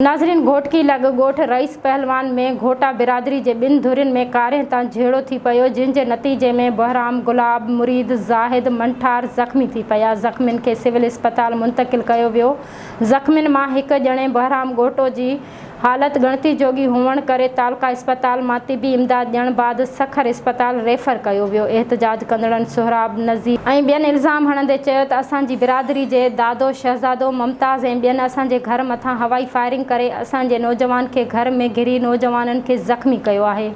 नाज़रीन, घोटकी लॻ ॻोठ रईस पहलवान में घोटा बिरादरी जे ॿिनि धुरियुनि में कारें तां झेड़ो थी पियो, जिन जे नतीजे में बहराम, गुलाब, मुरीद, ज़ाहिद, मंठार ज़ख़्मी थी पिया। ज़ख़्मियुनि खे सिविल अस्पताल मुंतक़िल कयो वियो। ज़ख़्मियुनि मां हिक ॼणे बहराम ॻोठो जी हालत ॻणती जोगी हुअण करे तालका अस्पताल मां तिबी इमदाद ॾियण बाद सखर अस्पताल रेफर कयो वियो। एहतजाज कंदड़नि सोहराब नज़ीर ऐं ॿियनि इल्ज़ाम हणंदे चयो त असांजी बिरादरी जे दादो शहज़ादो मुमताज़ ऐं ॿियनि असांजे घर मथां हवाई फायरिंग करे असांजे नौजवान खे घर में घिरी नौजवाननि खे ज़ख़्मी कयो आहे।